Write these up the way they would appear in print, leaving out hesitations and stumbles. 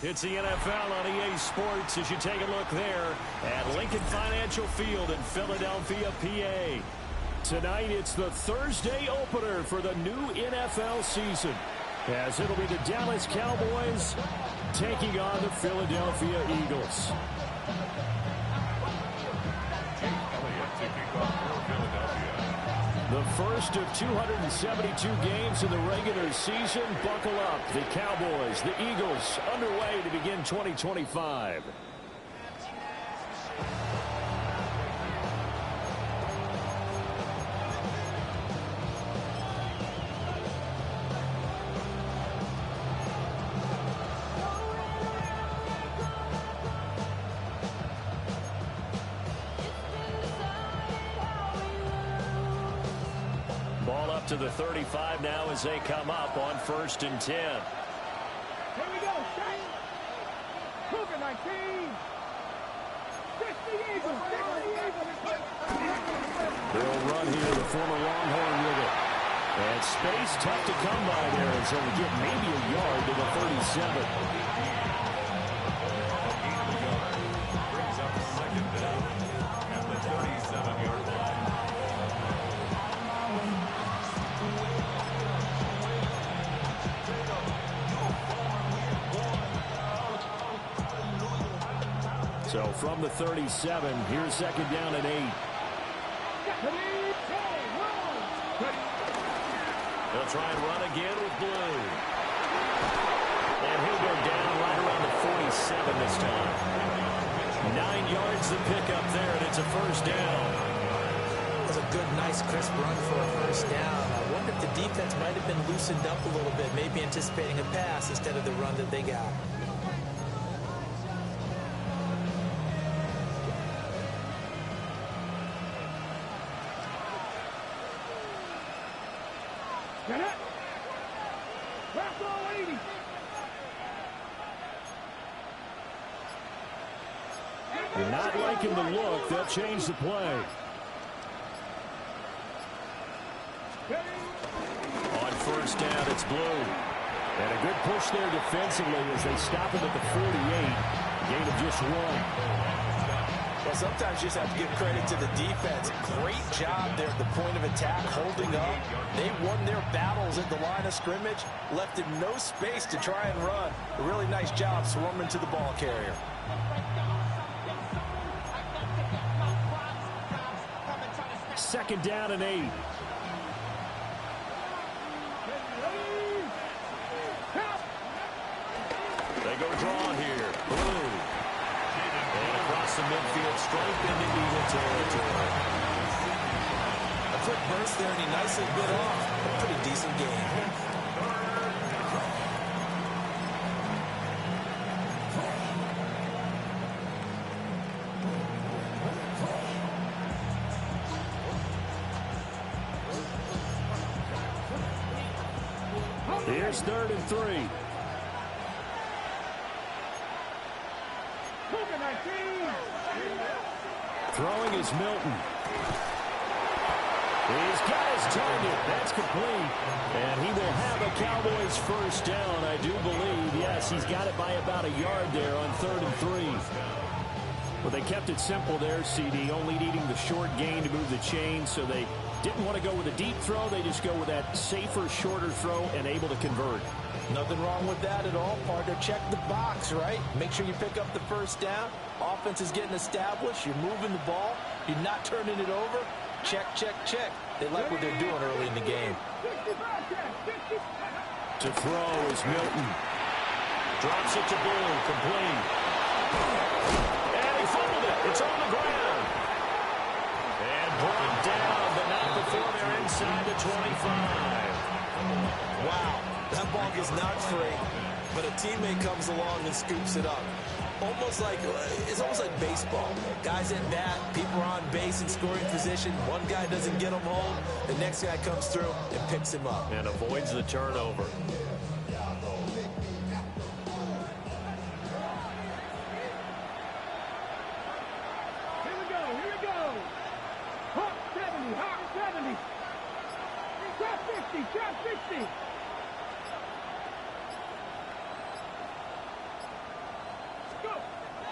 It's the NFL on EA Sports as you take a look there at Lincoln Financial Field in Philadelphia, PA. Tonight, it's the Thursday opener for the new NFL season, as it'll be the Dallas Cowboys taking on the Philadelphia Eagles. The first of 272 games in the regular season. Buckle up. The Cowboys, the Eagles, underway to begin 2025. Ball up to the 35 now as they come up on 1st and 10. Here we go, Shane. Cougar 19. 60 Eagles. They'll run here, the former Longhorn with it. And space tough to come by there as they'll get maybe a yard to the 37. Brings up second down at the 37-yard line. So from the 37, here's second down and 8. They'll try and run again with Blue. And he'll go down right around the 47 this time. 9 yards to pick up there, and it's a first down. That was a good, nice, crisp run for a first down. I wonder if the defense might have been loosened up a little bit, maybe anticipating a pass instead of the run that they got. Get it. Left all 80. You're not liking the look. They'll change the play. On first down, it's Blue. And a good push there defensively as they stop him at the 48. Gain of just 1. Well, sometimes you just have to give credit to the defense. Great job there at the point of attack, holding up. They won their battles at the line of scrimmage, left him no space to try and run. A really nice job swarming to the ball carrier. Second down and 8. They go draw here. Blue. And across the midfield, straight into Eagle territory. A quick burst there, and he nicely bit off. A pretty decent game. Here's 3rd and 3. Throwing is Milton. He's got his target. That's complete. And he will have a Cowboys first down, I do believe. Yes, he's got it by about a yard there on 3rd and 3. Well, they kept it simple there, CD, only needing the short gain to move the chain, so they didn't want to go with a deep throw. They just go with that safer, shorter throw and able to convert. Nothing wrong with that at all, partner. Check the box, right? Make sure you pick up the first down. Offense is getting established. You're moving the ball. You're not turning it over. Check, check, check. They like what they're doing early in the game. To throw is Milton. Drops it to Blue. Complete. And he fumbled it. It's on the ground. And brought down, but not before they're inside the 25. Wow. That ball is not free, but a teammate comes along and scoops it up. It's almost like baseball. Guys at bat, people are on base in scoring position. One guy doesn't get him home. The next guy comes through and picks him up. And avoids the turnover. Here we go. Hawk 70. Trap 50.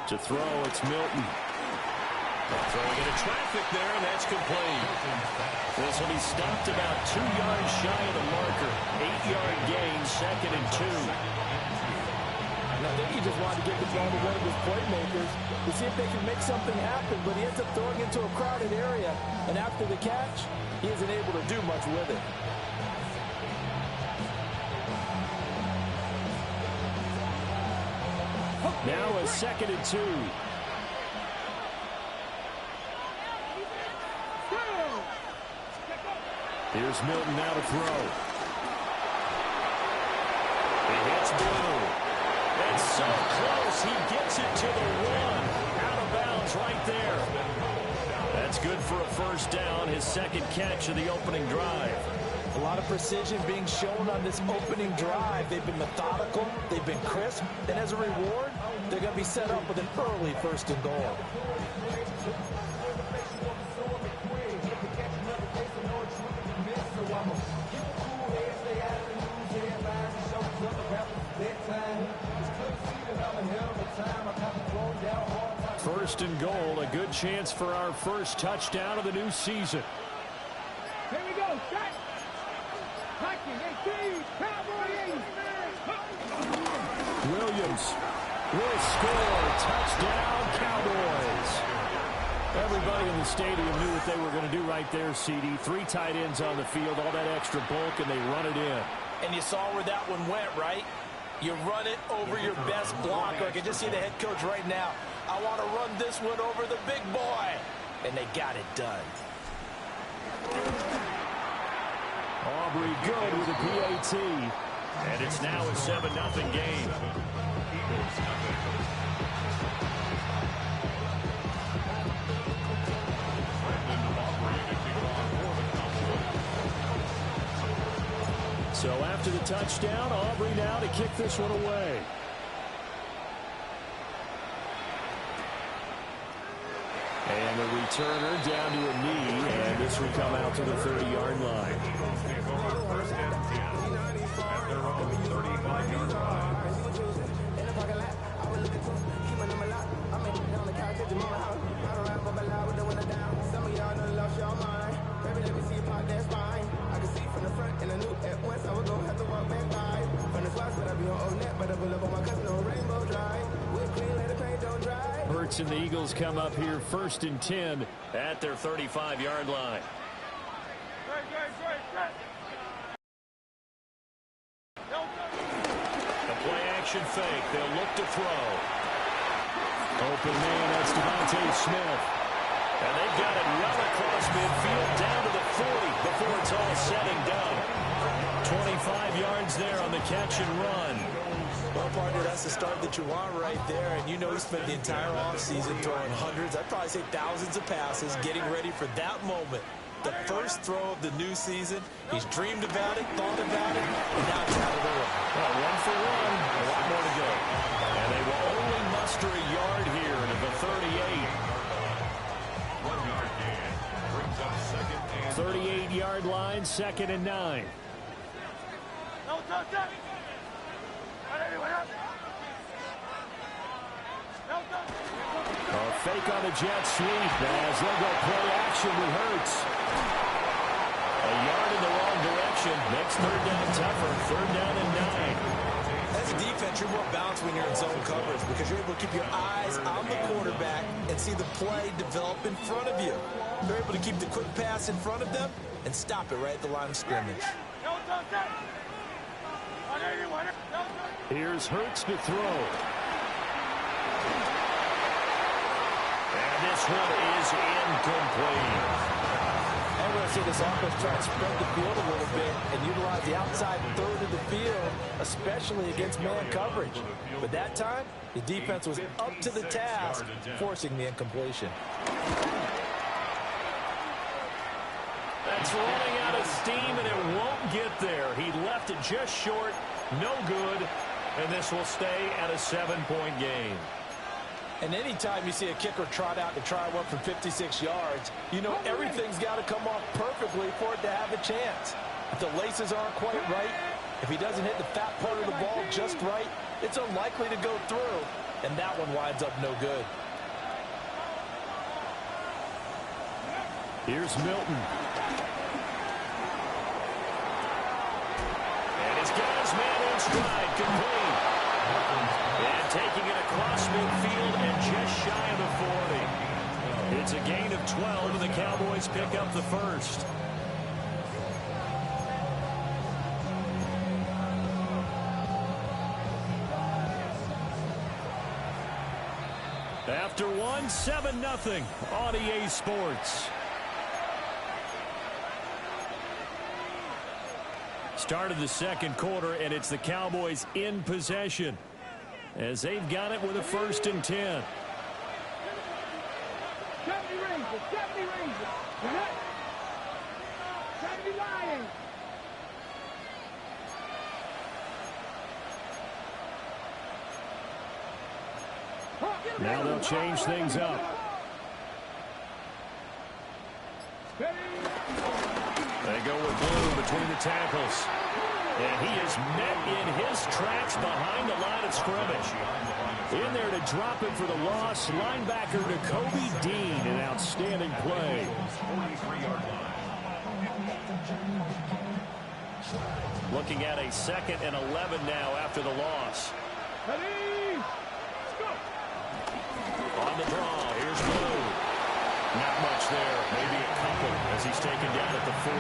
To throw, it's Milton. Throwing into traffic there, and that's complete. This will be stopped about 2 yards shy of the marker. 8-yard gain, 2nd and 2. I think he just wanted to get the ball to one of his playmakers to see if they can make something happen, but he ends up throwing into a crowded area, and after the catch, he isn't able to do much with it. Now a 2nd and 2. Here's Milton now to throw. He hits Blue. It's so close. He gets it to the 1. Out of bounds right there. That's good for a first down. His 2nd catch of the opening drive. A lot of precision being shown on this opening drive. They've been methodical. They've been crisp. And as a reward, they're going to be set up with an early 1st and goal. First and goal, a good chance for our first touchdown of the new season. Here we go, shot. Hutchins, 18, Cowboy 80. Williams will score. Touchdown, Cowboys. Everybody in the stadium knew what they were going to do right there, CD. 3 tight ends on the field, all that extra bulk, and they run it in. And you saw where that one went, right? You run it over your best blocker. I can just see the head coach right now. I want to run this one over the big boy. And they got it done. Aubrey good with a PAT. And it's now a 7-0 game. So after the touchdown, Aubrey now to kick this one away. And the returner down to a knee, and this will come out to the 30-yard line. First and 10 at their own 35-yard line. Hurts and the Eagles come up here 1st and 10 at their 35-yard line. The play action fake. They'll look to throw. Open man, that's Devontae Smith. And they've got it well across midfield down to the 40 before it's all said and done. 25 yards there on the catch and run. Well, partner, that's the start that you want right there. And you know he spent the entire offseason throwing hundreds, I'd probably say thousands of passes, getting ready for that moment. The first throw of the new season. He's dreamed about it, thought about it, and now it's out of the way. Well, 1 for 1, a lot more to go. And they will only muster a yard here to the 38. 1-yard gain brings up 2nd and 38-yard line, 2nd and 9. No touch up. A fake on the jet sweep as they go play action with Hurts. A yard in the wrong direction makes 3rd down tougher. 3rd down and 9. As a defense, you're more balanced when you're in zone coverage because you're able to keep your eyes on the quarterback and see the play develop in front of you. They're able to keep the quick pass in front of them and stop it right at the line of scrimmage. Here's Hurts to throw. And this one is incomplete. I'm going to see this offense try to spread the field a little bit and utilize the outside 3rd of the field, especially against man coverage. But that time, the defense was up to the task, forcing the incompletion. That's running out of steam, and it won't get there. He left it just short, no good, and this will stay at a 7-point game. And anytime you see a kicker trot out to try one from 56 yards, you know everything's got to come off perfectly for it to have a chance. If the laces aren't quite right, if he doesn't hit the fat part of the ball just right, it's unlikely to go through. and that one winds up no good. Here's Milton. And he's got his man in stride, complete. And taking it across midfield and just shy of the 40. It's a gain of 12, and the Cowboys pick up the first. After one, 7-0 on EA Sports. Start of the second quarter, and it's the Cowboys in possession as they've got it with a 1st and 10. 70 Rangers, 70 Rangers. 70 Lions. Now they'll change things up. They go with Blue between the tackles. And he is met in his tracks behind the line of scrimmage. In there to drop it for the loss, linebacker Nakobe Dean, an outstanding play. Looking at a 2nd and 11 now after the loss. On the draw, here's Blue. Not much there, maybe a couple as he's taken down at the 40.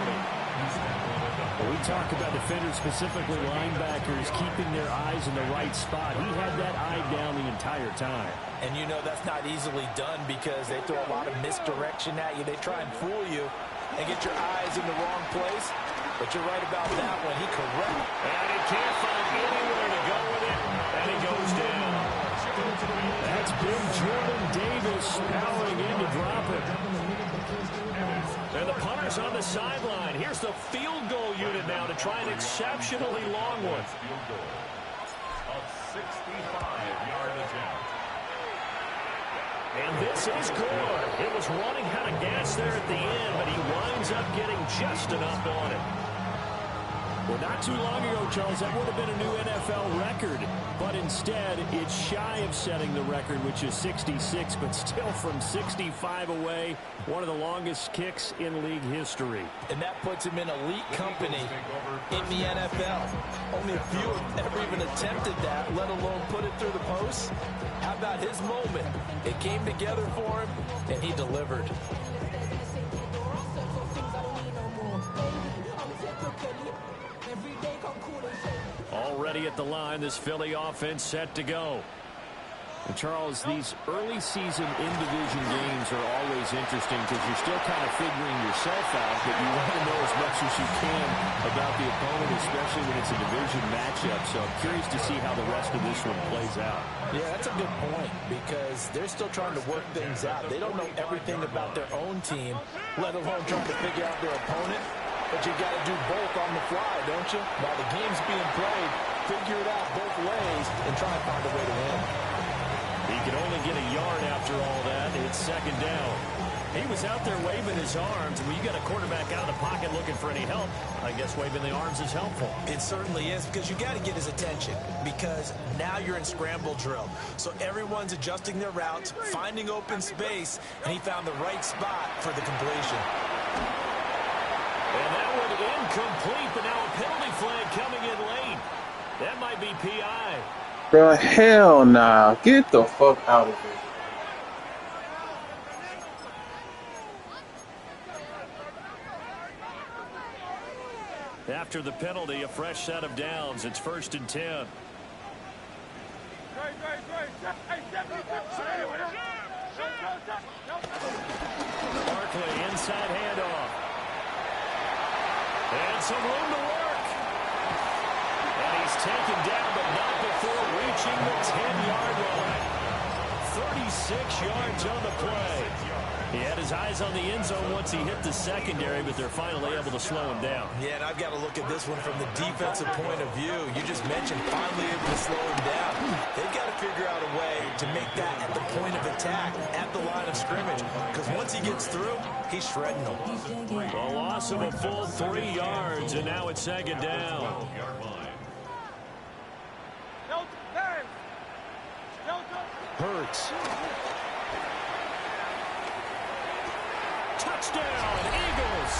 Well, we talk about defenders, specifically linebackers, keeping their eyes in the right spot. He had that eye down the entire time. And you know that's not easily done because they throw a lot of misdirection at you. They try and fool you and get your eyes in the wrong place. But you're right about that one. He correct. And he can't find anywhere to go with it. And he goes down. That's big Jordan Davis powering in to drop it. And the punter's on the sideline. Here's the field goal unit now to try an exceptionally long one. A 65-yard attempt. And this is good. It was running out of gas there at the end, but he winds up getting just enough on it. Well, not too long ago, Charles, that would have been a new NFL record. But instead, it's shy of setting the record, which is 66, but still from 65 away, one of the longest kicks in league history. And that puts him in elite company in the NFL. Only a few have ever even attempted that, let alone put it through the post. How about his moment? It came together for him, and he delivered. Already at the line, this Philly offense set to go. And Charles, these early season in-division games are always interesting because you're still kind of figuring yourself out, but you want to know as much as you can about the opponent, especially when it's a division matchup. So I'm curious to see how the rest of this one plays out. Yeah, that's a good point because they're still trying to work things out. They don't know everything about their own team, let alone trying to figure out their opponent. But you got to do both on the fly, don't you? While the game's being played, figure it out both ways and try and find a way to win. He could only get a yard after all that. It's 2nd down. He was out there waving his arms. When you got a quarterback out of the pocket looking for any help, I guess waving the arms is helpful. It certainly is because you got to get his attention because now you're in scramble drill. So everyone's adjusting their routes, finding open space, and he found the right spot for the completion. And that one incomplete, but now a penalty flag coming in late. That might be PI. Bro, hell nah. Get the fuck out of here. After the penalty, a fresh set of downs. It's 1st and 10. Barkley, inside handoff. And some room to work. And he's taken down, but not before reaching the 10-yard line. 36 yards on the play. He had his eyes on the end zone once he hit the secondary, but they're finally able to slow him down. Yeah, and I've got to look at this one from the defensive point of view. You just mentioned finally able to slow him down. They've got to figure out a way to make that at the point of attack, at the line of scrimmage, because once he gets through, he's shredding them. A loss of a full 3 yards, and now it's 2nd down. No, yards. Touchdown, Eagles.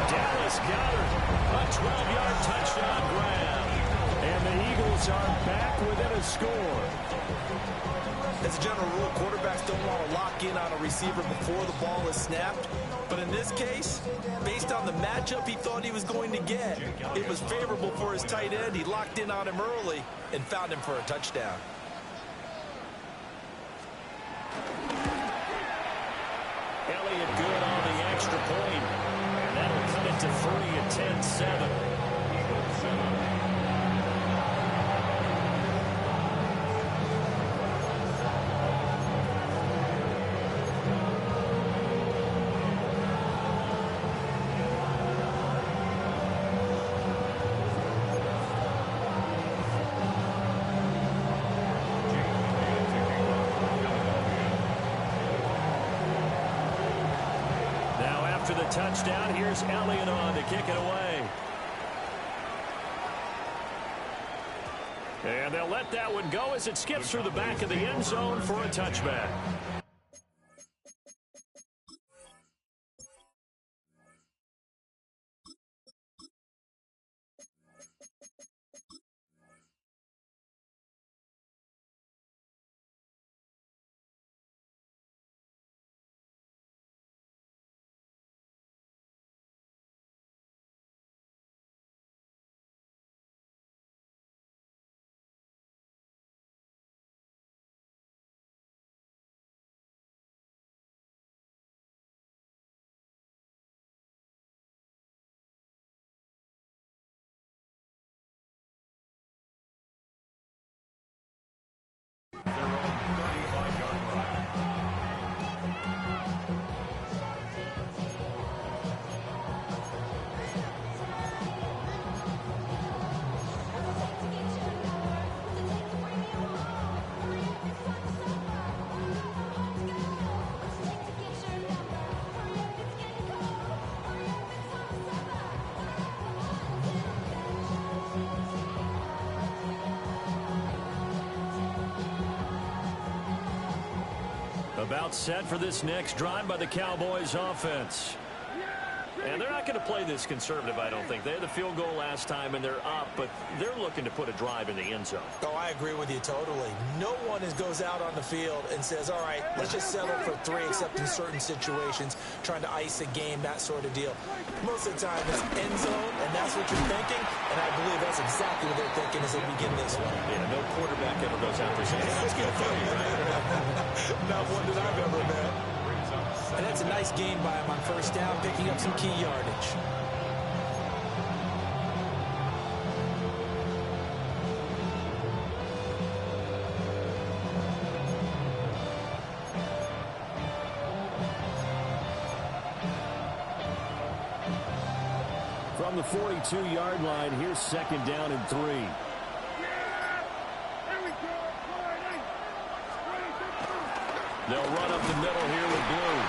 Dallas Goedert, a 12-yard touchdown grab. And the Eagles are back within a score. As a general rule, quarterbacks don't want to lock in on a receiver before the ball is snapped. But in this case, based on the matchup he thought he was going to get, it was favorable for his tight end. He locked in on him early and found him for a touchdown. Elliott good on the extra point. And that'll cut it to 3 at 10-7. After the touchdown, here's Elliott on to kick it away. And they'll let that one go as it skips through the back of the end zone for a touchback. About set for this next drive by the Cowboys offense. And they're not going to play this conservative, I don't think. They had the field goal last time, and they're up, but they're looking to put a drive in the end zone. Oh, I agree with you totally. No one goes out on the field and says, all right, let's just settle for 3, except in certain situations, trying to ice a game, that sort of deal. Most of the time, it's end zone, and that's what you're thinking, and I believe that's exactly what they're thinking as they begin this one. Yeah, no quarterback ever goes out there saying, hey, let's get 30, right? Not one that I've ever met. And that's a nice gain by him on first down, picking up some key yardage. From the 42-yard line, here's second down and 3. They'll run up the middle here with Blue.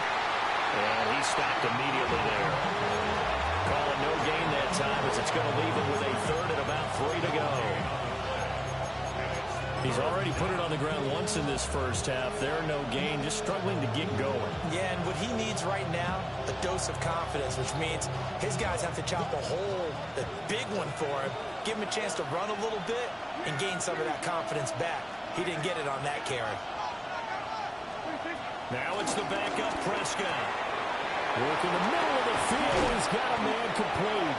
And he stopped immediately there. Calling no gain that time as it's going to leave him with a third and about 3 to go. He's already put it on the ground once in this first half. There, no gain, just struggling to get going. Yeah, and what he needs right now, a dose of confidence, which means his guys have to chop a hole, a big one for him, give him a chance to run a little bit and gain some of that confidence back. He didn't get it on that carry. Now it's the backup Prescott. Work in the middle of the field. He's got a man complete.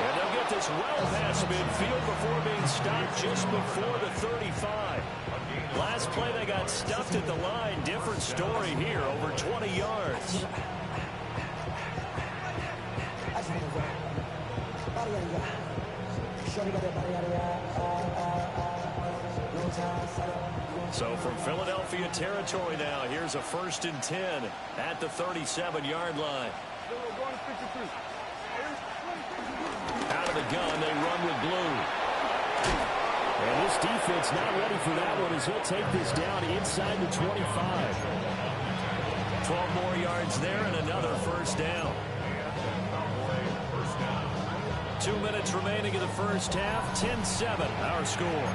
And they'll get this well past midfield before being stopped just before the 35. Last play they got stuffed at the line. Different story here, over 20 yards. So from Philadelphia territory now, here's a 1st and 10 at the 37-yard line. Out of the gun, they run with Blue. And this defense not ready for that one as he'll take this down inside the 25. 12 more yards there and another first down. 2 minutes remaining in the first half. 10-7, our score.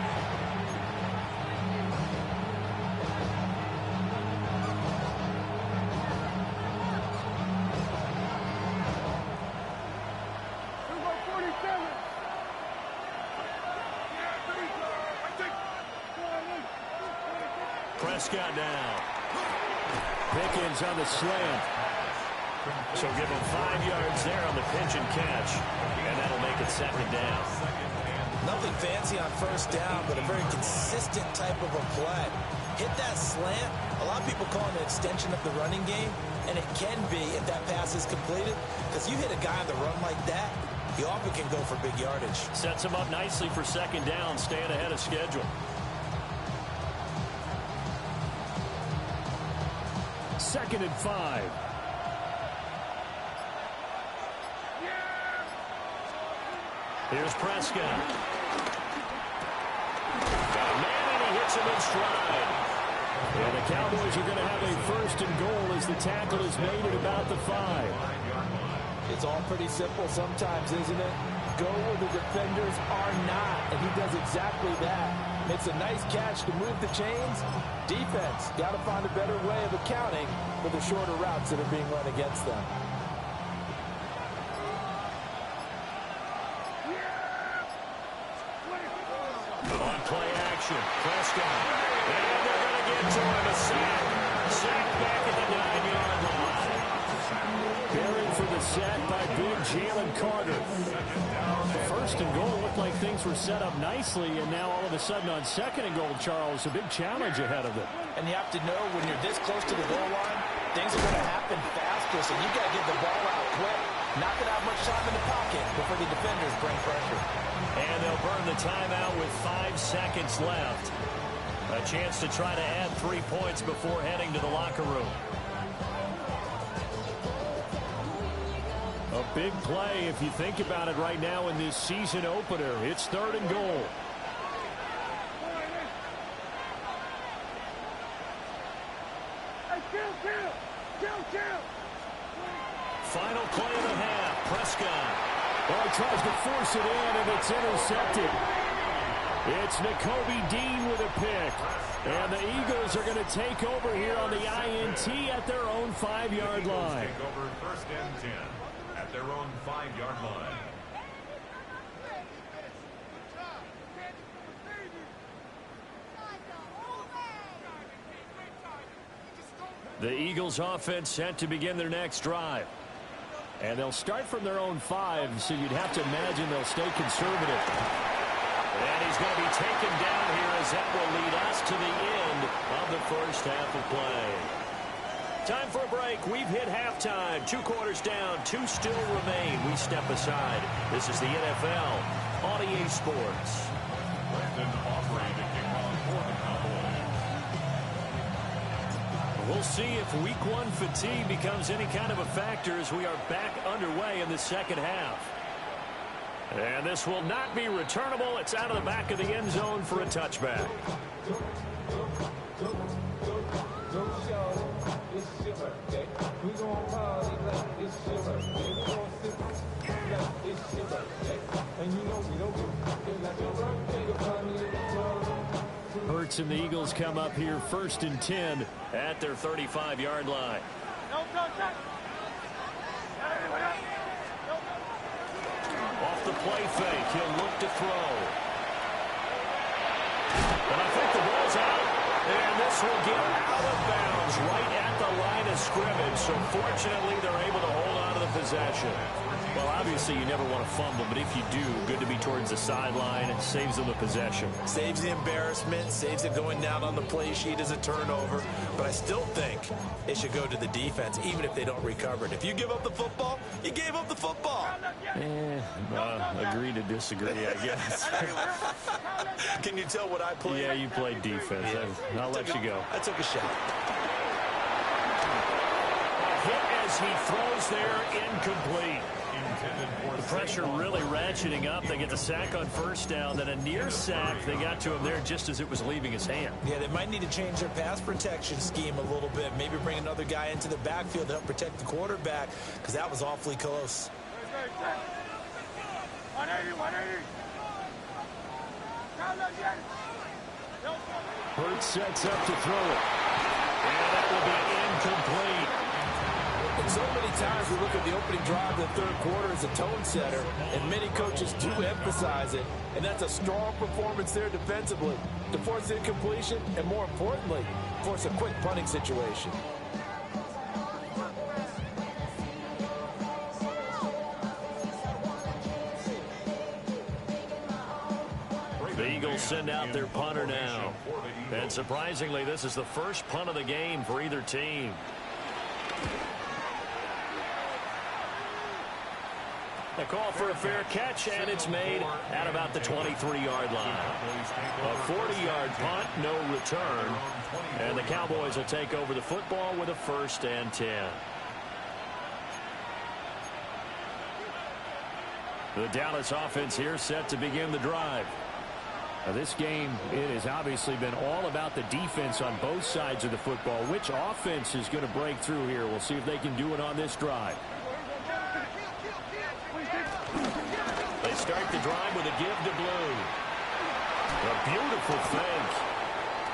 Prescott now. Pickens on the slant. So give him 5 yards there on the pitch and catch. And that'll make it second down. Nothing fancy on first down, but a very consistent type of a play. Hit that slant. A lot of people call it an extension of the running game, and it can be if that pass is completed, because you hit a guy on the run like that, he often can go for big yardage. Sets him up nicely for second down, staying ahead of schedule. Second and 5. Here's Prescott. Got a man, and he hits him in stride. And the Cowboys are going to have a first and goal as the tackle is made at about the 5. It's all pretty simple sometimes, isn't it? Go where the defenders are not, and he does exactly that. Makes a nice catch to move the chains. Defense got to find a better way of accounting for the shorter routes that are being run against them. On play action, Prescott. And they're going to get to him, a sack. Sack back at the 9-yard line. Caring for the sack by big Jalen Carter. First and goal looked like things were set up nicely, and now all of a sudden on second and goal, Charles, a big challenge ahead of them. And you have to know when you're this close to the goal line, things are going to happen faster, so you've got to get the ball out quick. Not going to have much time in the pocket before the defenders bring pressure. And they'll burn the timeout with 5 seconds left. A chance to try to add 3 points before heading to the locker room. A big play if you think about it right now in this season opener. It's third and goal. Final play of the half. Prescott. Oh, tries to force it in, and it's intercepted. It's Nakobe Dean with a pick. And the Eagles are going to take over here on the INT at their own 5-yard line. Take over first and 10 at their own 5-yard line. The Eagles offense set to begin their next drive. And they'll start from their own 5, so you'd have to imagine they'll stay conservative. And he's going to be taken down here as that will lead us to the end of the first half of play. Time for a break. We've hit halftime. 2 quarters down, 2 still remain. We step aside. This is the NFL on EA Sports. Brandon Aubrey to kick off for the Cowboys. We'll see if week 1 fatigue becomes any kind of a factor as we are back underway in the second half. And this will not be returnable. It's out of the back of the end zone for a touchback. Hurts and the Eagles come up here first and 10 at their 35-yard line. Off the play fake, he'll look to throw. And I think the ball's out. And this will get out of bounds right at the line of scrimmage. So fortunately, they're able to hold on to the possession. Well, obviously, you never want to fumble, but if you do, good to be towards the sideline. It saves them the possession. Saves the embarrassment, saves it going down on the play sheet as a turnover. But I still think it should go to the defense, even if they don't recover it. If you give up the football, you gave up the football. Agree to disagree, I guess. Can you tell what I played? Yeah, you played defense. Yeah. I'll let you go. I took a shot. Hit as he throws there, incomplete. The pressure really ratcheting up. They get the sack on first down, then a near sack. They got to him there just as it was leaving his hand. Yeah, they might need to change their pass protection scheme a little bit. Maybe bring another guy into the backfield to help protect the quarterback, because that was awfully close. 180. Hurts sets up to throw it. And that will be incomplete. And so many times we look at the opening drive of the third quarter as a tone setter, and many coaches do emphasize it, and that's a strong performance there defensively to force incompletion and, more importantly, force a quick punting situation. The Eagles send out their punter now. And surprisingly, this is the first punt of the game for either team. A call for a fair catch, and it's made at about the 23-yard line. A 40-yard punt, no return. And the Cowboys will take over the football with a 1st and 10. The Dallas offense here set to begin the drive. Now this game, it has obviously been all about the defense on both sides of the football. Which offense is going to break through here? We'll see if they can do it on this drive. They start the drive with a give to Blue. A beautiful fake.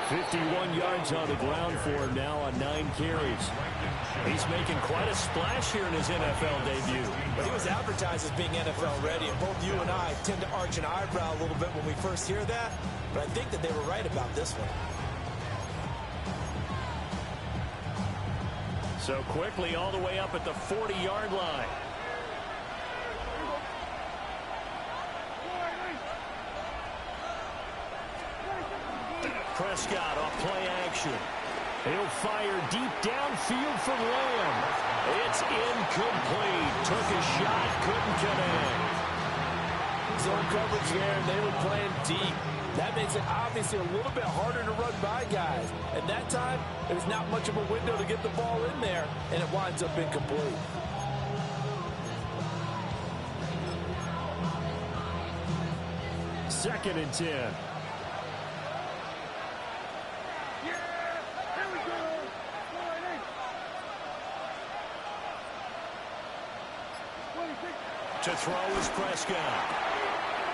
51 yards on the ground for him now on 9 carries. He's making quite a splash here in his NFL debut. But he was advertised as being NFL ready, and both you and I tend to arch an eyebrow a little bit when we first hear that. But I think that they were right about this one. So quickly all the way up at the 40-yard line. Prescott off play action. He'll fire deep downfield for Lamb. It's incomplete. Took a shot, couldn't connect. Zone coverage there, and they were playing deep. That makes it obviously a little bit harder to run by guys. At that time, there's not much of a window to get the ball in there, and it winds up incomplete. Second and 10. To throw is Prescott.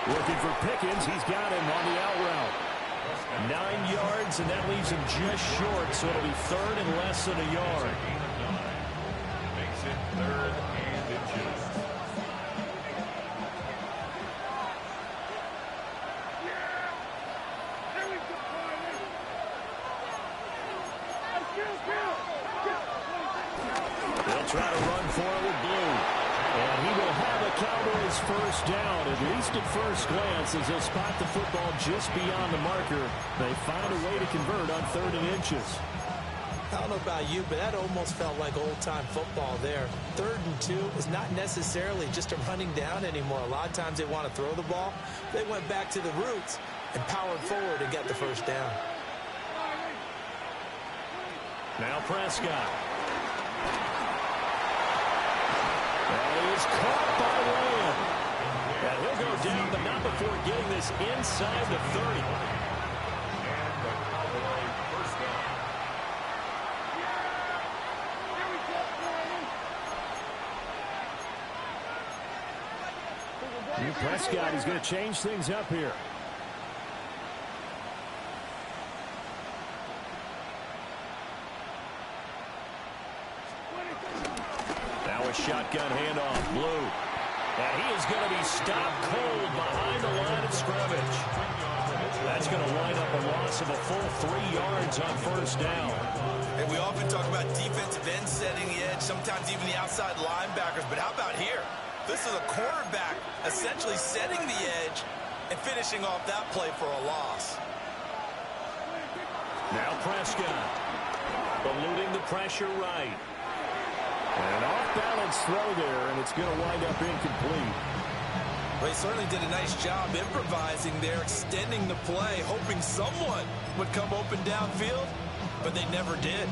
Looking for Pickens. He's got him on the out route. 9 yards, and that leaves him just short, so it'll be 3rd and less than a yard. Makes it 3rd and inches. They'll try to run for it with Blue. And he will have a Cowboys 1st down, at least at first glance, as they'll spot the football just beyond the marker. They find a way to convert on 3rd and inches. I don't know about you, but that almost felt like old-time football there. 3rd and 2 is not necessarily just a running down anymore. A lot of times they want to throw the ball. They went back to the roots and powered forward and got the 1st down. Now Prescott. That is caught by Lamb. And he'll go down, but not before getting this inside the 30. And the Cowboy 1st down. New Prescott, he's going to change things up here. Shotgun handoff, Blue. And he is going to be stopped cold behind the line of scrimmage. That's going to wind up a loss of a full 3 yards on 1st down. And we often talk about defensive end setting the edge, sometimes even the outside linebackers. But how about here? This is a cornerback essentially setting the edge and finishing off that play for a loss. Now Prescott. Eluding the pressure right. An off-balance throw there, and it's going to wind up incomplete. Well, he certainly did a nice job improvising there, extending the play, hoping someone would come open downfield, but they never did.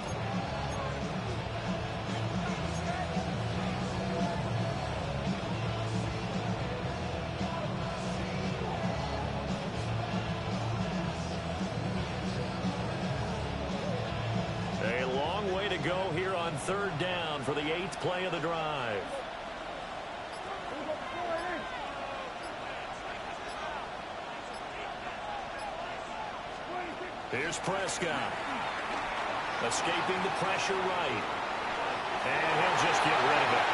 A long way to go here on 3rd down for the 8th play of the drive. Here's Prescott. Escaping the pressure right. And he'll just get rid of it.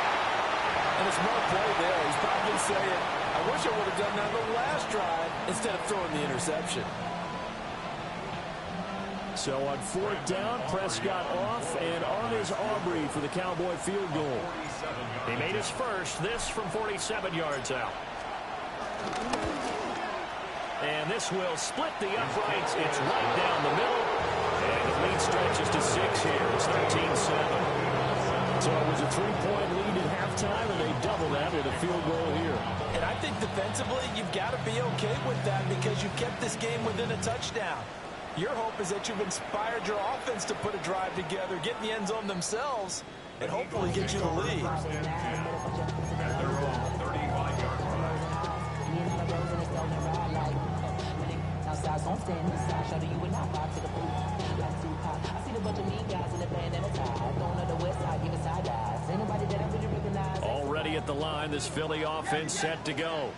And a smart play there. He's probably saying, I wish I would have done that on the last drive instead of throwing the interception. So on fourth down, Prescott off, and on is Aubrey for the Cowboy field goal. He made his first, this from 47 yards out. And this will split the uprights. It's right down the middle. And the lead stretches to 6 here. It's 13-7. So it was a 3-point lead at halftime, and they double that with a field goal here. And I think defensively, you've got to be okay with that because you kept this game within a touchdown. Your hope is that you've inspired your offense to put a drive together, get in the end zone themselves, and hopefully get you the lead. Already at the line, this Philly offense set to go.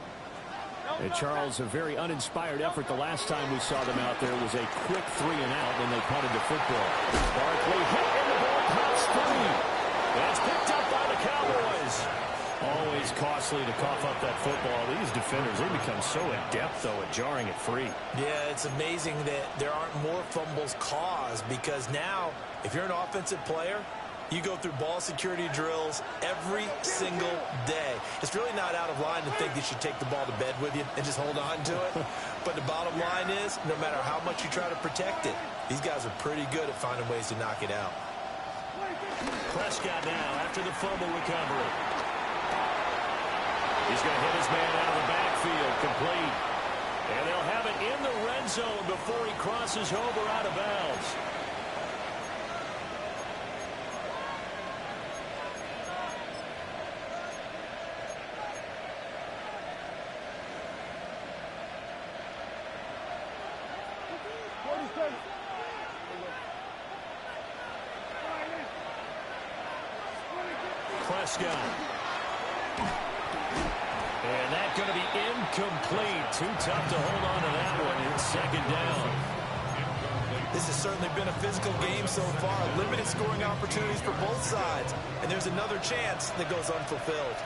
And Charles, a very uninspired effort the last time we saw them out there was a quick 3-and-out when they punted the football. Barkley hit in the ball, pops free. That's picked up by the Cowboys. Always costly to cough up that football. These defenders, they become so adept, though, at jarring it free. Yeah, it's amazing that there aren't more fumbles caused because now, if you're an offensive player, you go through ball security drills every single day. It's really not out of line to think you should take the ball to bed with you and just hold on to it. But the bottom line is, no matter how much you try to protect it, these guys are pretty good at finding ways to knock it out. Prescott now after the fumble recovery. He's going to hit his man out of the backfield, complete. And they'll have it in the red zone before he crosses over out of bounds. Prescott. And that's going to be incomplete. Too tough to hold on to that one. It's second down. This has certainly been a physical game so far. Limited scoring opportunities for both sides. And there's another chance that goes unfulfilled.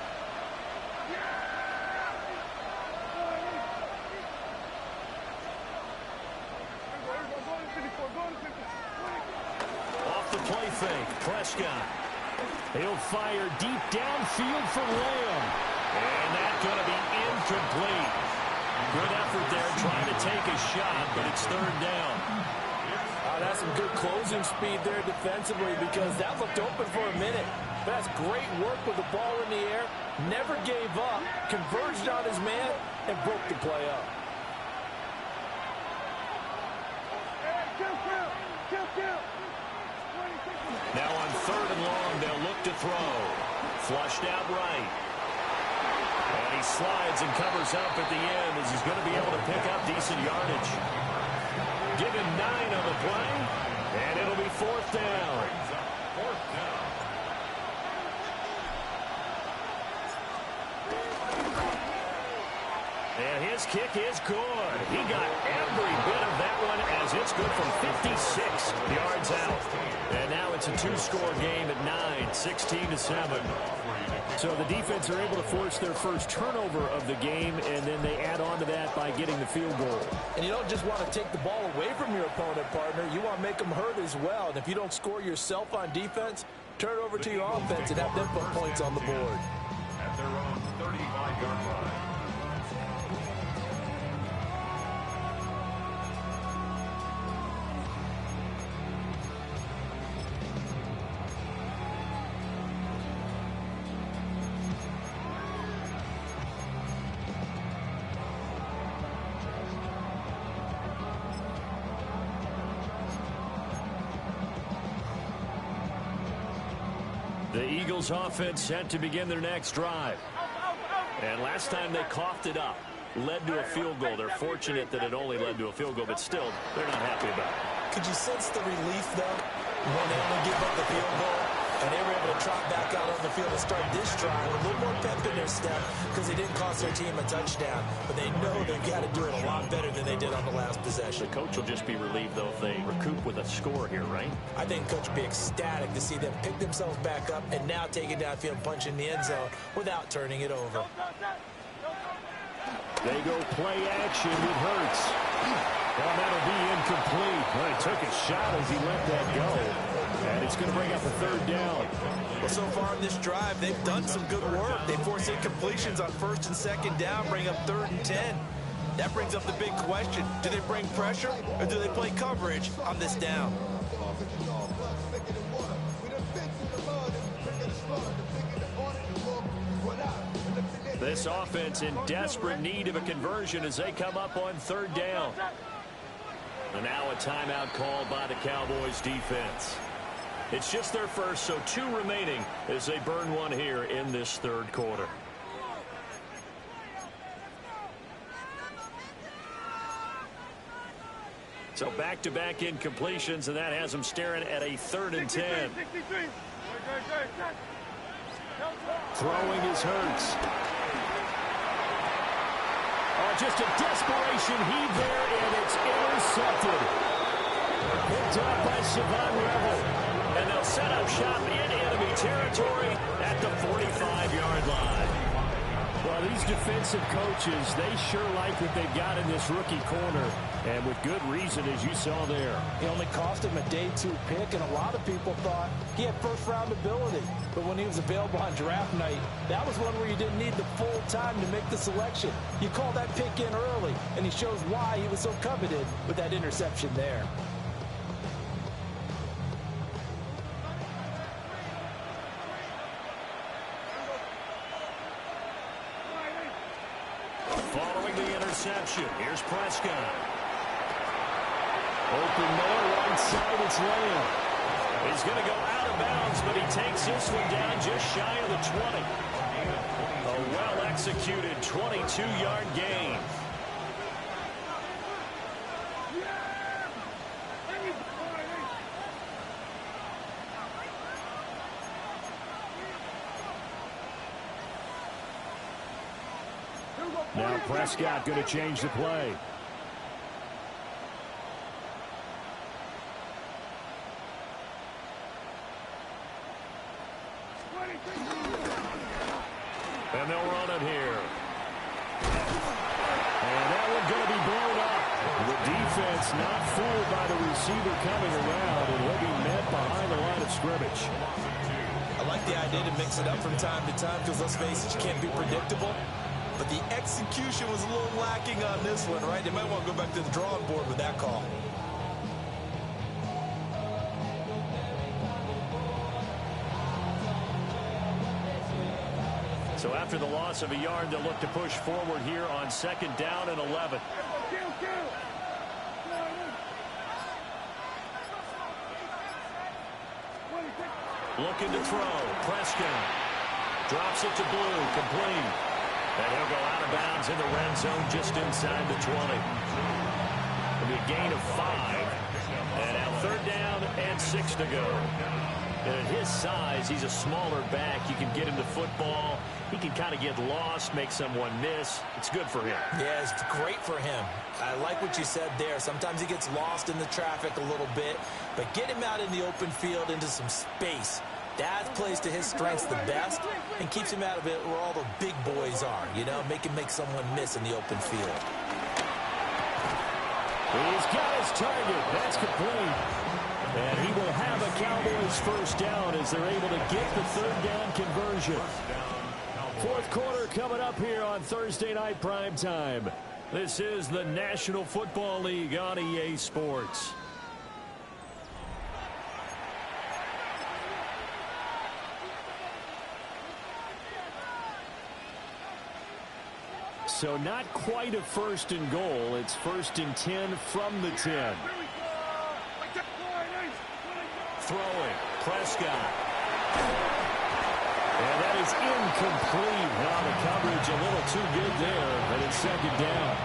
Off the play fake, Prescott. He'll fire deep downfield for Lamb. And that's going to be incomplete. Good effort there trying to take a shot, but it's third down. That's some good closing speed there defensively because that looked open for a minute. But that's great work with the ball in the air. Never gave up, converged on his man, and broke the play up. Now on third and long, they'll look to throw. Flushed out right. And he slides and covers up at the end as he's going to be able to pick up decent yardage. Give him 9 on the play, and it'll be fourth down. And his kick is good. He got every bit of that one as it's good from 56 yards out. And now it's a 2-score game at 9, 16-7. So the defense are able to force their first turnover of the game, and then they add on to that by getting the field goal. And you don't just want to take the ball away from your opponent, partner. You want to make them hurt as well. And if you don't score yourself on defense, turn it over to your offense and have them put points on the board. At their own 35-yard line. The Eagles offense set to begin their next drive. And last time they coughed it up, led to a field goal. They're fortunate that it only led to a field goal, but still, they're not happy about it. Could you sense the relief, though, when they only give up the field goal? And they were able to trot back out on the field and start this drive with a little more pep in their step because they didn't cost their team a touchdown. But they know they've got to do it a lot better than they did on the last possession. The coach will just be relieved, though, if they recoup with a score here, right? I think Coach will be ecstatic to see them pick themselves back up and now take it downfield and punch in the end zone without turning it over. They go play action with Hurts. Well, that'll be incomplete. Well, he took a shot as he let that go. And it's going to bring up a third down. Well, so far in this drive, they've done some good work. They force incompletions on first and second down, bring up 3rd and 10. That brings up the big question. Do they bring pressure or do they play coverage on this down? This offense in desperate need of a conversion as they come up on 3rd down. And now a timeout called by the Cowboys defense. It's just their first, so 2 remaining as they burn one here in this 3rd quarter. So back-to-back incompletions, and that has them staring at a 3rd and 10. Throwing is Hurts. Oh, just a desperation heave there, and it's intercepted. Picked up by Savon Revel. And they'll set up shop in enemy territory at the 45-yard line. Well, these defensive coaches, they sure like what they've got in this rookie corner. And with good reason, as you saw there. It only cost him a day 2 pick, and a lot of people thought he had first-round ability. But when he was available on draft night, that was one where you didn't need the full time to make the selection. You call that pick in early, and he shows why he was so coveted with that interception there. Following the interception, here's Prescott. Open Miller, right side, it's Lamb. He's going to go out of bounds, but he takes this one down just shy of the 20. A well-executed 22-yard gain. Now Prescott going to change the play. And they'll run it here. And that one's going to be blown up. The defense not fooled by the receiver coming around, and he'll be met behind the line of scrimmage. I like the idea to mix it up from time to time because, let's face it, you can't be predictable. But the execution was a little lacking on this one, right? They might want to go back to the drawing board with that call. So after the loss of a yard, they'll look to push forward here on 2nd down and 11. Looking to throw. Prescott drops it to Blue, complete. And he'll go out of bounds in the red zone just inside the 20. It'll be a gain of 5. And now 3rd down and 6 to go. And at his size, he's a smaller back. You can get him the football. He can kind of get lost, make someone miss. It's good for him. Yeah, it's great for him. I like what you said there. Sometimes he gets lost in the traffic a little bit, but get him out in the open field into some space. That plays to his strengths the best and keeps him out of it where all the big boys are, you know, make someone miss in the open field. He's got his target. That's complete. And he will have a Cowboys first down as they're able to get the 3rd down conversion. 4th quarter coming up here on Thursday Night Primetime. This is the National Football League on EA Sports. So not quite a 1st and goal. It's 1st and 10 from the 10. Throwing. Prescott. And that is incomplete. Now the coverage a little too good there, but it's 2nd down.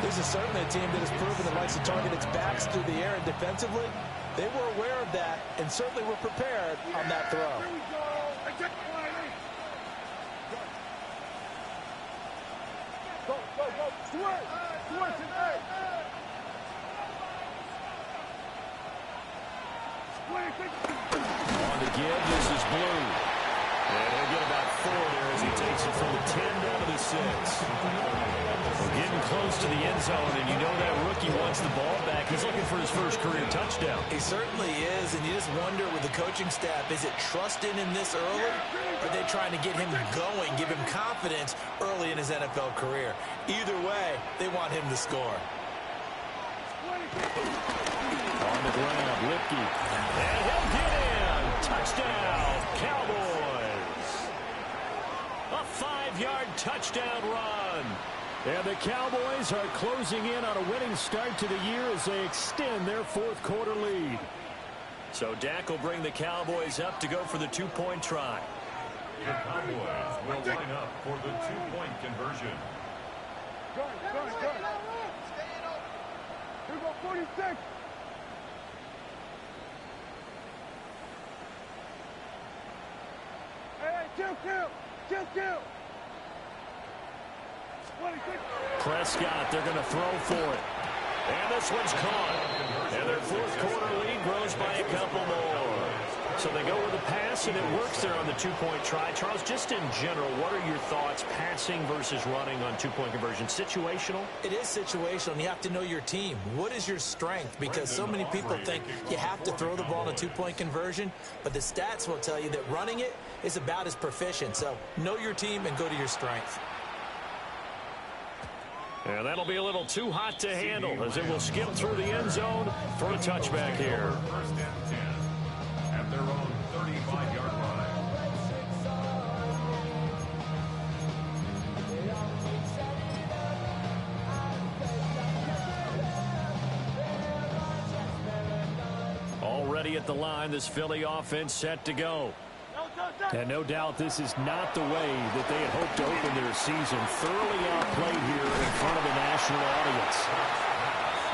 This is certainly a team that has proven that likes to target its backs through the air, and defensively, they were aware of that and certainly were prepared on that throw. On the give, this is Blue. And he'll get about 4 there as he takes it from the 10 down to the 6. We're getting close to the end zone, and you know that rookie wants the ball back. He's looking for his first career touchdown. He certainly is, and you just wonder with the coaching staff, is it trusting in this early? Or are they trying to get him going, give him confidence early in his NFL career? Either way, they want him to score. On the ground, Lipke. And he'll get in. Touchdown, Cowboys. A 5-yard touchdown run. And the Cowboys are closing in on a winning start to the year as they extend their fourth-quarter lead. So Dak will bring the Cowboys up to go for the 2-point try. The Cowboys will line up for the 2-point conversion. Go. Here go 46. Hey, chill. 26. Prescott, they're going to throw for it. And this one's caught. And their fourth-quarter lead grows by a couple more. So they go with a pass, and it works there on the 2-point try. Charles, just in general, what are your thoughts passing versus running on 2-point conversion? Situational? It is situational, and you have to know your team. What is your strength? Because so many people think you have to throw the ball in a 2-point conversion, but the stats will tell you that running it is about as proficient. So know your team and go to your strength. And that'll be a little too hot to handle as it will skip through the end zone for a touchback here. First and 10 at their own 35-yard line. Already at the line, this Philly offense set to go. And no doubt this is not the way that they had hoped to open their season. Thoroughly outplayed here in front of a national audience.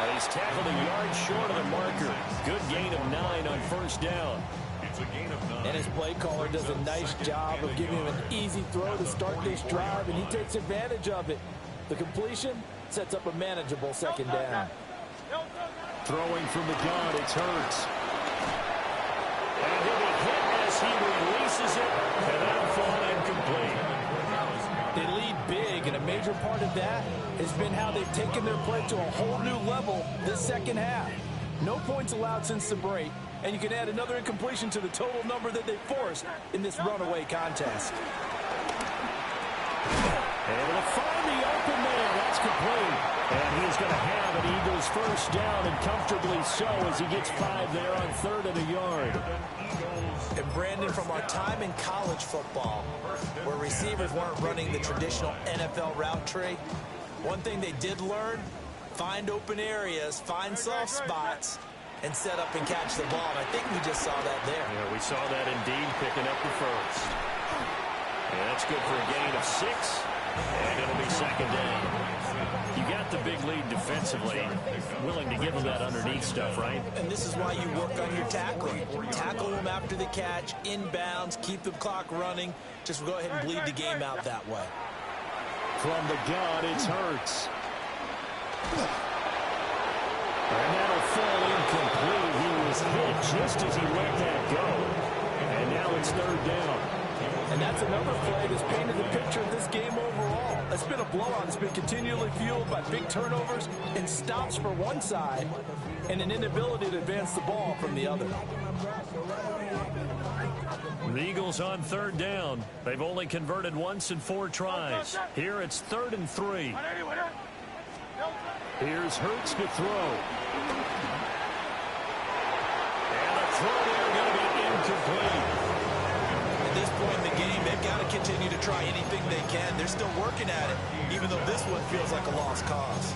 And he's tackled a yard short of the marker. Good gain of 9 on first down. It's a gain of 9. And his play caller does a nice job of giving him an easy throw to start this drive, and he takes advantage of it. The completion sets up a manageable second down. Throwing from the gun, it's Hurts. And he'll be hit as he releases it, and that'll fall incomplete. They lead big, and a major part of that has been how they've taken their play to a whole new level this second half. No points allowed since the break, and you can add another incompletion to the total number that they forced in this runaway contest. Able to find the open man. That's complete. And he's going to have an Eagles first down, and comfortably so as he gets 5 there on 3rd and a yard. And Brandon, from our time in college football, where receivers weren't running the traditional NFL route tree, one thing they did learn, find open areas, find soft spots, and set up and catch the ball. And I think we just saw that there. Yeah, we saw that indeed, picking up the first. And that's good for a gain of 6, and it'll be second down. You got the big lead defensively, willing to give them that underneath stuff, right? And this is why you work on your tackling. Tackle them after the catch, inbounds, keep the clock running. Just go ahead and bleed the game out that way. From the gun, it's Hurts. And that'll fall incomplete. He was hit just as he let that go. And now it's 3rd down. And that's another play that's painted the picture of this game overall. It's been a blowout. It's been continually fueled by big turnovers and stops for one side and an inability to advance the ball from the other. The Eagles on 3rd down. They've only converted once in 4 tries. Here it's 3rd and 3. Here's Hurts to throw. And the throw there going to be incomplete. At this point in the game, they've got to continue to try anything they can. They're still working at it, even though this one feels like a lost cause.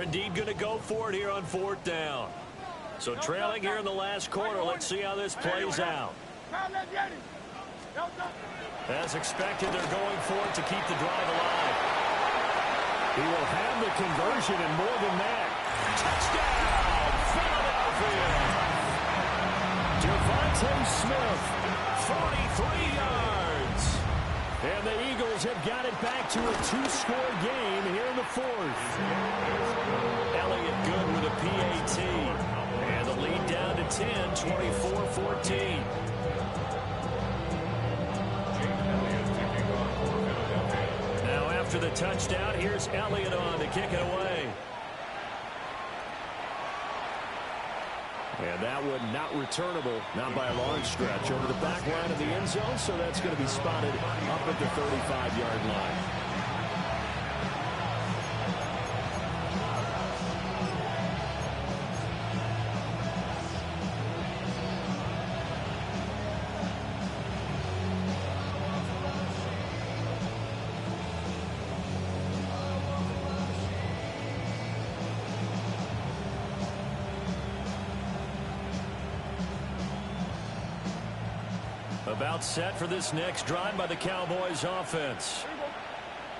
Indeed going to go for it here on 4th down. So trailing here in the last quarter. Let's see how this plays out. As expected, they're going for it to keep the drive alive. He will have the conversion and more than that. Touchdown, Philadelphia. Devontae Smith, 43 yards. And the Eagles have got it back to a two-score game here in the fourth. Elliott good with a PAT. And the lead down to 10, 24-14. Now after the touchdown, here's Elliott on to kick it away. And that one not returnable, not by a long stretch, over the back line of the end zone, so that's going to be spotted up at the 35-yard line. About set for this next drive by the Cowboys offense.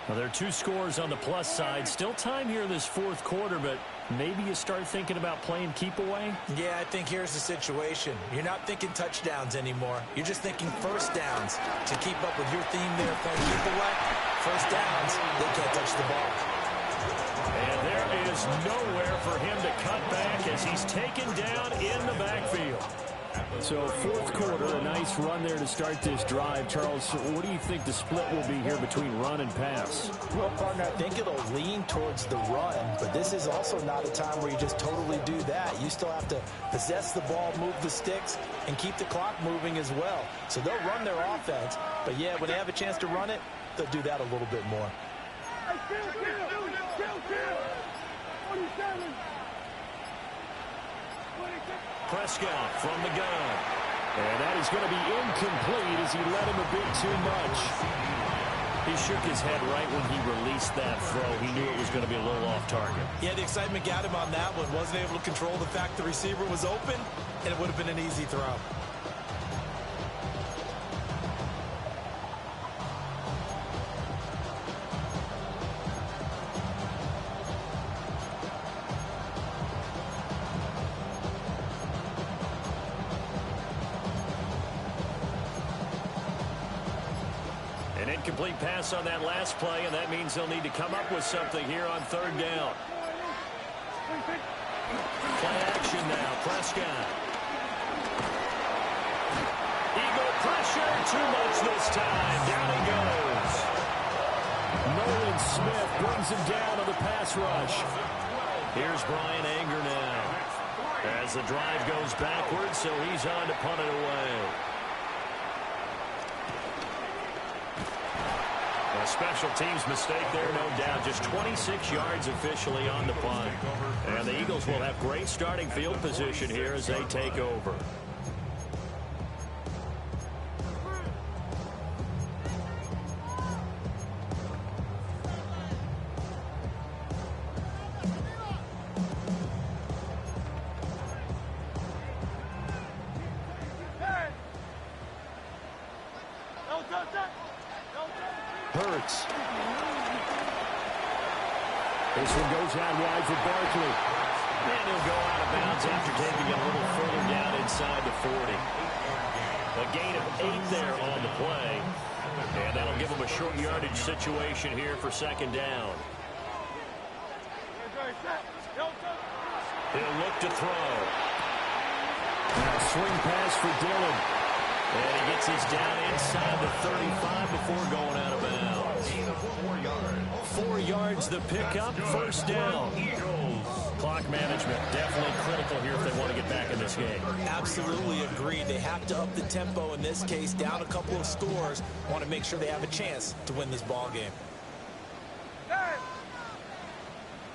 Well, there are two scores on the plus side. Still time here in this fourth quarter, but maybe you start thinking about playing keep away? Yeah, I think here's the situation. You're not thinking touchdowns anymore. You're just thinking first downs. To keep up with your theme there, playing keep away, first downs, they can't touch the ball. And there is nowhere for him to cut back as he's taken down in the backfield. So fourth quarter, a nice run there to start this drive. Charles, what do you think the split will be here between run and pass? Well, partner, I think it'll lean towards the run, but this is also not a time where you just totally do that. You still have to possess the ball, move the sticks, and keep the clock moving as well. So they'll run their offense, but yeah, when they have a chance to run it, they'll do that a little bit more. Prescott from the gun. And that is going to be incomplete as he led him a bit too much. He shook his head right when he released that throw. He knew it was going to be a little off target. Yeah, the excitement got him on that one. Wasn't able to control the fact the receiver was open, and it would have been an easy throw. Incomplete pass on that last play, and that means they'll need to come up with something here on third down. Play action now, Prescott. Eagle pressure, too much this time. Down he goes. Nolan Smith brings him down on the pass rush. Here's Brian Anger now. As the drive goes backwards, so he's on to punt it away. A special teams mistake there, no doubt. Just 26 yards officially on the punt. And the Eagles will have great starting field position here as they take over. Hurts. This one goes out wide for Barkley. And he'll go out of bounds after taking it a little further down inside the 40. A gain of 8 there on the play. And that'll give him a short yardage situation here for second down. He'll look to throw. Now swing pass for Dillon. And he gets his down inside the 35 before going out of bounds. 4 yards the pickup, first down. Clock management definitely critical here if they want to get back in this game. Absolutely agreed. They have to up the tempo in this case, down a couple of scores. Want to make sure they have a chance to win this ball game.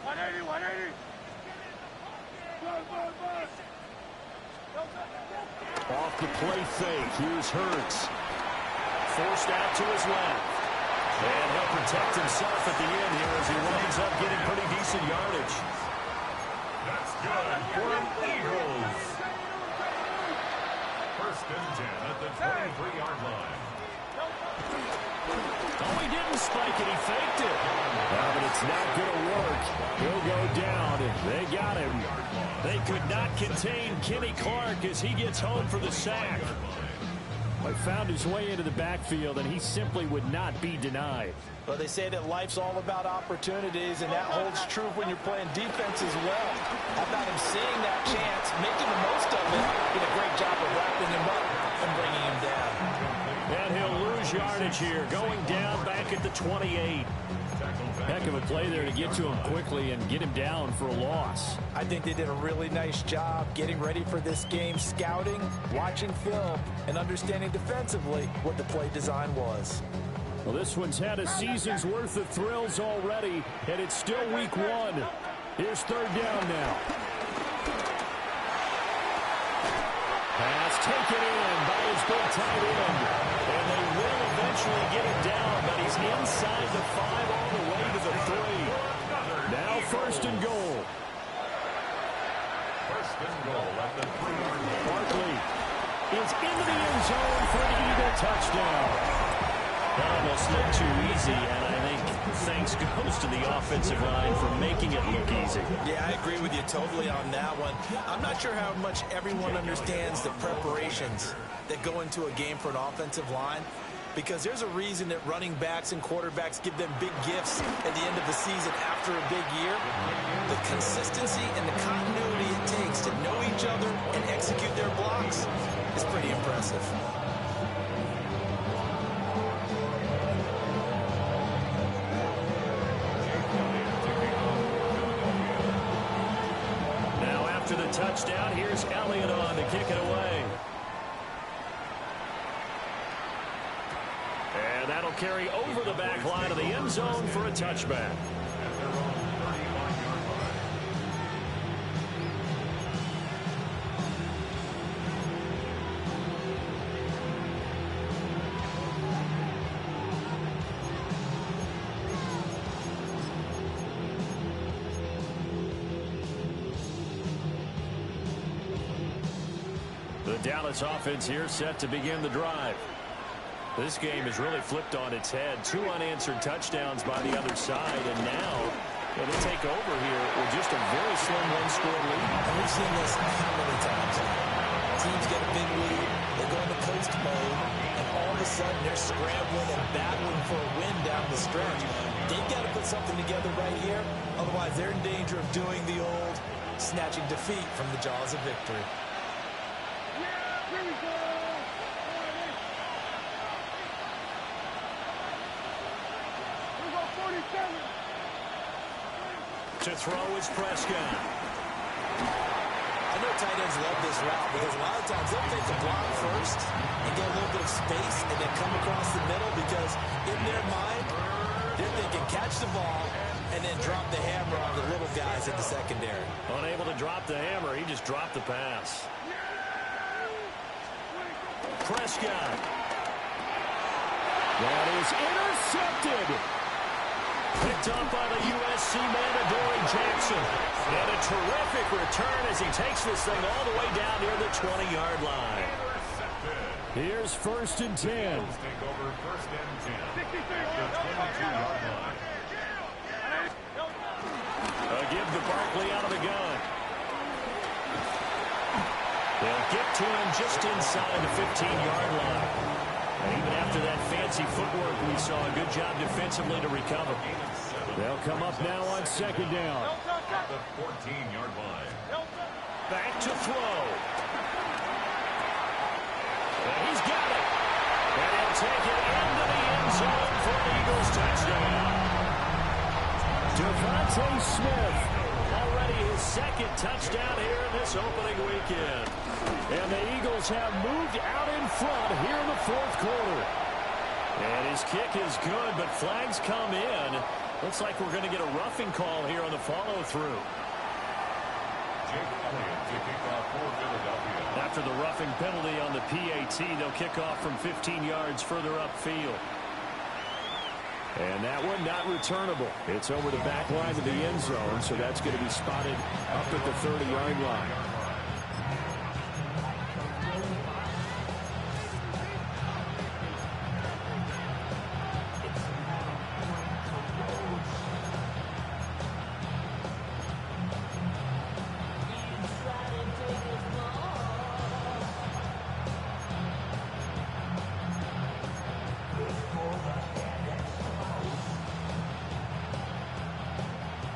180, 180. Off the play fake. Here's Hurts. Forced out to his left. And he'll protect himself at the end here as he winds up getting pretty decent yardage. That's good for the Eagles. First and 10 at the 23-yard line. Oh, he didn't the spike, and he faked it. But it's not going to work. He'll go down. They got him. They could not contain Kenny Clark as he gets home for the sack. He found his way into the backfield, and he simply would not be denied. Well, they say that life's all about opportunities, and that holds true when you're playing defense as well. How about him seeing that chance, making the most of it, did a great job of wrapping him up and bringing him down. And he'll lose yardage here, going down back at the 28. Heck of a play there to get to him quickly and get him down for a loss. I think they did a really nice job getting ready for this game, scouting, watching film, and understanding defensively what the play design was. Well, this one's had a season's worth of thrills already, and it's still week 1. Here's third down now. Pass taken in by his big tight end. And they will eventually get it down, but he's inside the 5 all the way to the 3. Now first and goal. First and goal at the 3-yard line. Barkley is into the end zone for an Eagle touchdown. That almost looked too easy, and I think thanks goes to the offensive line for making it look easy. Yeah, I agree with you totally on that one. I'm not sure how much everyone understands the preparations that go into a game for an offensive line, because there's a reason that running backs and quarterbacks give them big gifts at the end of the season after a big year. The consistency and the continuity it takes to know each other and execute their blocks is pretty impressive. Touchdown. Here's Elliott on to kick it away. And that'll carry over the back line of the end zone for a touchback. The Dallas offense here set to begin the drive. This game has really flipped on its head. 2 unanswered touchdowns by the other side, and now they take over here with just a very slim one-score lead. And we've seen this how many times now. Teams get a big lead, they go into coast mode, and all of a sudden they're scrambling and battling for a win down the stretch. They've got to put something together right here, otherwise they're in danger of doing the old snatching defeat from the jaws of victory. To throw is Prescott. I know tight ends love this route because a lot of times they'll take the block first and get a little bit of space and then come across the middle because in their mind, they're thinking catch the ball and then drop the hammer on the little guys in the secondary. Unable to drop the hammer, he just dropped the pass. Prescott. That is intercepted. Picked up by the USC man, Adoree Jackson. And a terrific return as he takes this thing all the way down near the 20-yard line. Here's first and 10. Take over first and 10 at the 22-yard line. Give the Barkley out of the gun. They'll get to him just inside the 15-yard line. And even after that fancy footwork, we saw a good job defensively to recover. They'll come up now on second down. At the 14-yard line. Back to throw. And he's got it. And he'll take it into the end zone for an Eagles touchdown. Devontae Smith, already his second touchdown here in this opening weekend. And the Eagles have moved out in front here in the fourth quarter. And his kick is good, but flags come in. Looks like we're going to get a roughing call here on the follow-through. Jake Elliott to kick off for Philadelphia. After the roughing penalty on the PAT, they'll kick off from 15 yards further upfield. And that one not returnable. It's over the back line of the end zone, so that's going to be spotted up at the 30-yard line.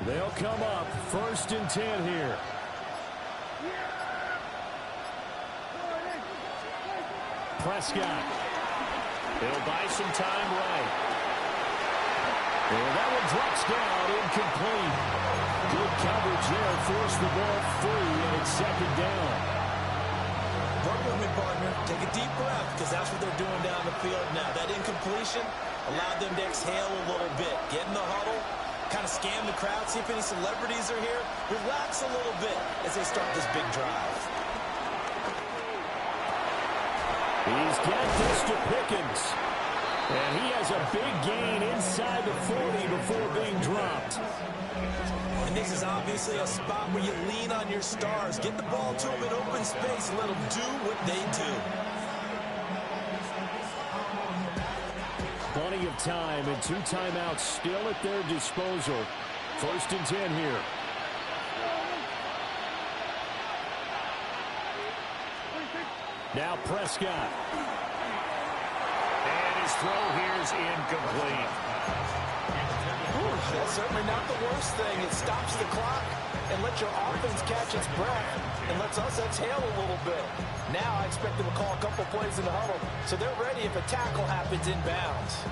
They'll come up 1st and 10 here. Prescott. He'll buy some time right. And that one drops down, incomplete. Good coverage there, forced the ball free, and it's 2nd down. Work with me, partner. Take a deep breath, because that's what they're doing down the field now. That incompletion allowed them to exhale a little bit. Get in the huddle, kind of scan the crowd, see if any celebrities are here. Relax a little bit as they start this big drive. He's got this to Pickens. And he has a big gain inside the 40 before being dropped. And this is obviously a spot where you lean on your stars. Get the ball to them in open space and let them do what they do. Plenty of time and 2 timeouts still at their disposal. 1st and 10 here. Now Prescott. And his throw here is incomplete. That's certainly not the worst thing. It stops the clock and lets your offense catch its breath and lets us exhale a little bit. Now I expect them to call a couple plays in the huddle so they're ready if a tackle happens inbounds.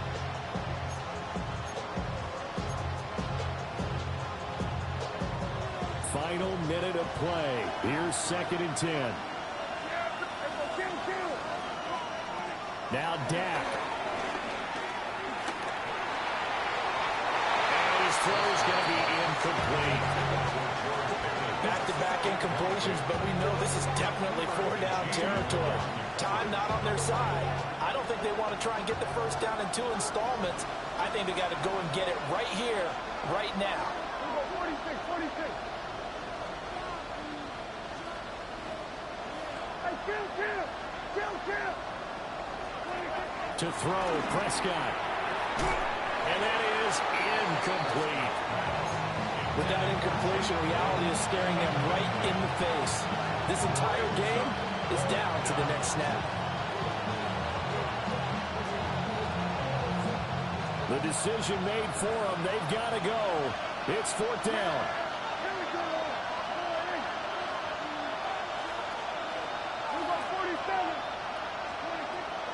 Final minute of play. Here's 2nd and 10. Now Dak. And his throw is going to be incomplete. Back-to-back incompletions, but we know this is definitely 4-down territory. Time not on their side. I don't think they want to try and get the 1st down in 2 installments. I think they got to go and get it right here, right now. 46. Hey, kill. To throw, Prescott. And that is incomplete. With that incompletion, reality is staring them right in the face. This entire game is down to the next snap. The decision made for them. They've got to go. It's 4th down.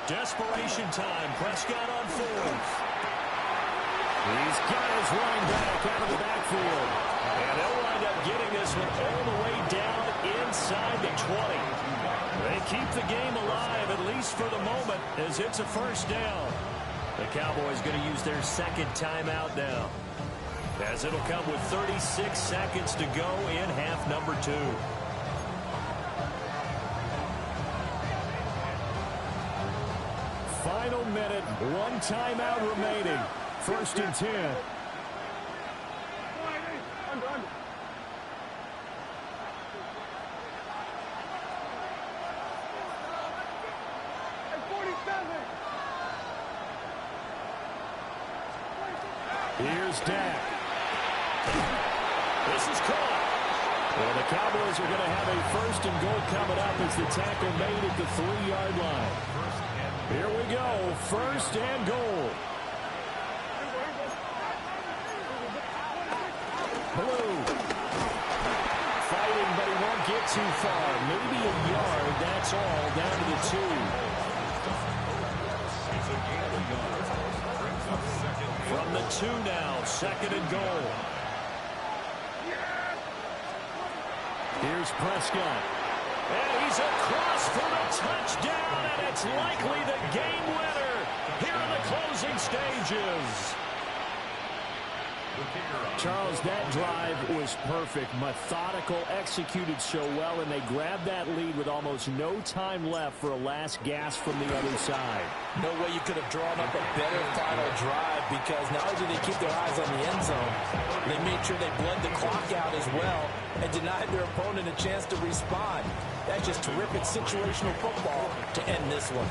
Desperation time. Prescott on 4th. He's got his running back out of the backfield. And they'll wind up getting this one all the way down inside the 20. They keep the game alive, at least for the moment, as it's a 1st down. The Cowboys going to use their 2nd timeout now, as it'll come with 36 seconds to go in half number 2. Final minute, 1 timeout remaining. 1st and 10. Under. At 47. Here's Dak. This is caught. Well, the Cowboys are going to have a 1st and goal coming up as the tackle made at the 3-yard line. Here we go, 1st and goal. Blue. Fighting, but he won't get too far. Maybe a yard, that's all, down to the 2. From the 2 now, 2nd and goal. Here's Prescott. And he's across for the touchdown, and it's likely the game winner here in the closing stages. Charles, that drive was perfect, methodical, executed so well, and they grabbed that lead with almost no time left for a last gasp from the other side. No way you could have drawn up a better final drive, because not only did they keep their eyes on the end zone, they made sure they bled the clock out as well and denied their opponent a chance to respond. That's just terrific situational football to end this one.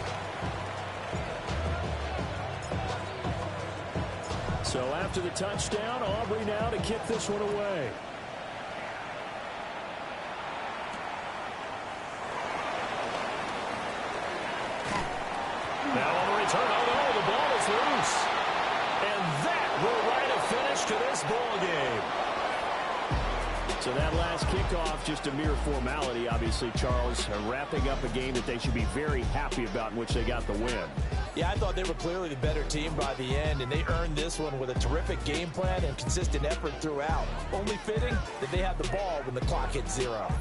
So after the touchdown, Aubrey now to kick this one away. Now on the return, oh no, the ball is loose. And that will write a finish to this ball game. So that last kickoff, just a mere formality, obviously, Charles, wrapping up a game that they should be very happy about in which they got the win. Yeah, I thought they were clearly the better team by the end, and they earned this one with a terrific game plan and consistent effort throughout. Only fitting that they had the ball when the clock hit 0.